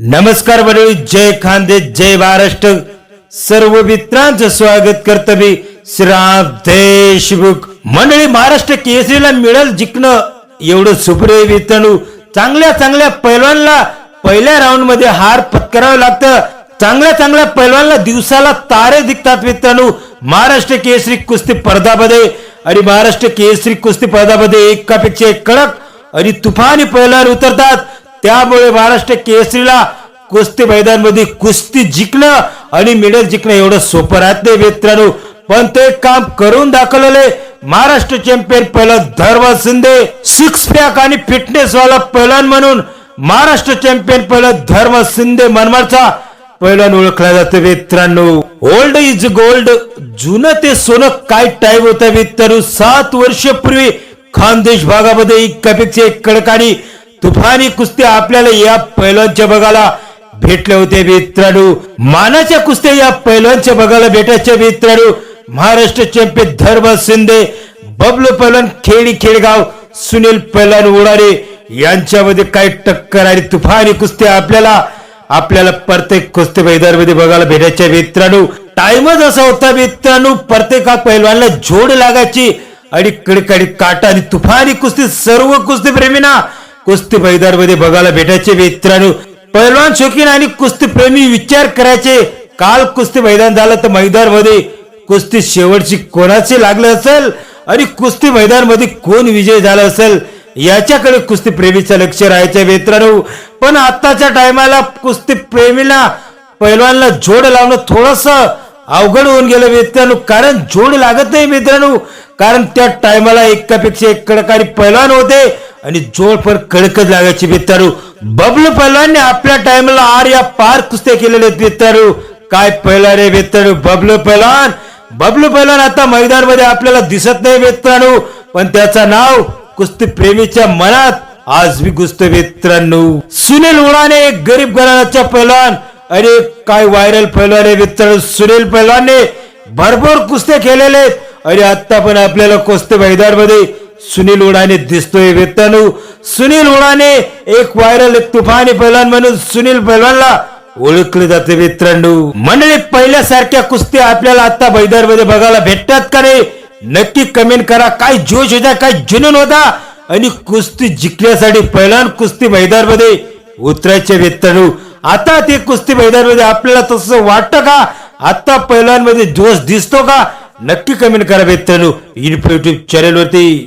नमस्कार मंडळी, जय खानदे, जय महाराष्ट्र. सर्व मित्रांचं स्वागत करतो मी श्रीराम देशमुख. मंडळी, महाराष्ट्र केसरीला मिळेल जिंकणं एवढं सुप्रिय मित्रांनो. चांगल्या पैलवानला पहिल्या राऊंड मध्ये हार पत्करावं लागतं. चांगल्या पैलवानला दिवसाला तारे दिसतात मित्रांनो. महाराष्ट्र केसरी कुस्ती स्पर्धामध्ये आणि महाराष्ट्र केसरी कुस्ती स्पर्धामध्ये एकापेक्षा एक कडक आणि तुफानी पैलवान उतरतात. त्यामुळे महाराष्ट्र केसरीला कुस्ती मैदानामध्ये कुस्ती जिंकणं आणि मेडल जिंकणं एवढं सोपं राहत नाही मित्रांनो. पण ते काम करून दाखवलेले महाराष्ट्र चॅम्पियन पैलवान धर्म शिंदे. सिक्स पॅक आणि फिटनेस वाला पैलवान म्हणून महाराष्ट्र चॅम्पियन पैलवान धर्म शिंदे मनमाडचा पैलवान ओळखला जातो मित्रांनो. ओल्ड इज गोल्ड, जुनं ते सोनं. काय टाइम होता मित्रांनो. 7 वर्षापूर्वी खानदेश भागामध्ये एकापेक्षा एक कडक आणि तुफानी कुस्ती आपल्याला या पैलवानच्या बघायला भेटले होते मित्रांनो. मानाच्या कुस्त्या या पैलवानच्या बघायला भेटायच्या मित्रांनो. महाराष्ट्र चॅम्पियन धर्म शिंदे, बबलू पैलवान खेडगाव, सुनील पैलवान उडारे यांच्यामध्ये काय टक्कर आणि तुफानी कुस्ती आपल्याला प्रत्येक कुस्ती मैदानामध्ये बघायला भेटायच्या मित्रांनो. टाइमच असा होता मित्रांनो, प्रत्येक पैलवानला जोड लागायची आणि कडकडी काटा आणि तुफानी कुस्ती सर्व कुस्ती प्रेमींना कुस्ती मैदानामध्ये बघायला भेटायचे मित्रांनो. पैलवान शौकीन आणि कुस्ती प्रेमी विचार करायचे, काल कुस्ती मैदान झालं तर मैदानामध्ये कुस्ती शेवटची कोणाची लागलं असेल आणि कुस्ती मैदानामध्ये कोण विजय झाला असेल याच्याकडे कुस्ती प्रेमीचं लक्ष राहायचं मित्रांनो. पण आताच्या टायमाला कुस्ती प्रेमीला पैलवानला जोड लावणं थोडस अवघड होऊन गेलं मित्रांनो. कारण जोड लागत नाही मित्रांनो. कारण त्या टायमाला एकापेक्षा एक कडकारी पैलवान होते आणि जोड पण कडकच लागायची मित्रांनो. बबलू पैलवानने आपल्या टाइमला या पार कुस्त्या केलेल्या आहेत मित्रांनो. काय पैलवान आहे मित्रांनो बबलू पैलवान. आता मैदानामध्ये आपल्याला दिसत नाही मित्रांनो, पण त्याचं नाव कुस्ती प्रेमीच्या मनात आज भी गुजतो मित्रांनो. सुनील उडाने, गरीब घराण्याचा पैलवान. अरे काय व्हायरल पैलवान आहे मित्रांनो. सुनील पैलवानने भरपूर कुस्त्या केलेले आणि आता पण आपल्याला कुस्ती मैदानामध्ये सुनील उडाने दिसतोय मित्रांनो. सुनील उडाने एक व्हायरल तुफानी पैलवान म्हणून सुनील पैलवानला ओळखले जाते मित्रांनो. मंडळी, पहिल्यासारख्या कुस्त्या आपल्याला आता मैदानामध्ये बघायला भेटतात का नाही नक्की कमेंट करा. काय जोश होता, काय जुनून होता आणि कुस्ती जिंकण्यासाठी पैलवान कुस्ती मैदानामध्ये उतरायचे मित्रांनो. आता ते कुस्ती मैदानामध्ये आपल्याला तसं वाटतं का? आता पैलवानमध्ये जोश दिसतो का? नक्की कमेंट करा मित्रांनो. युट्यूब चॅनल वरती.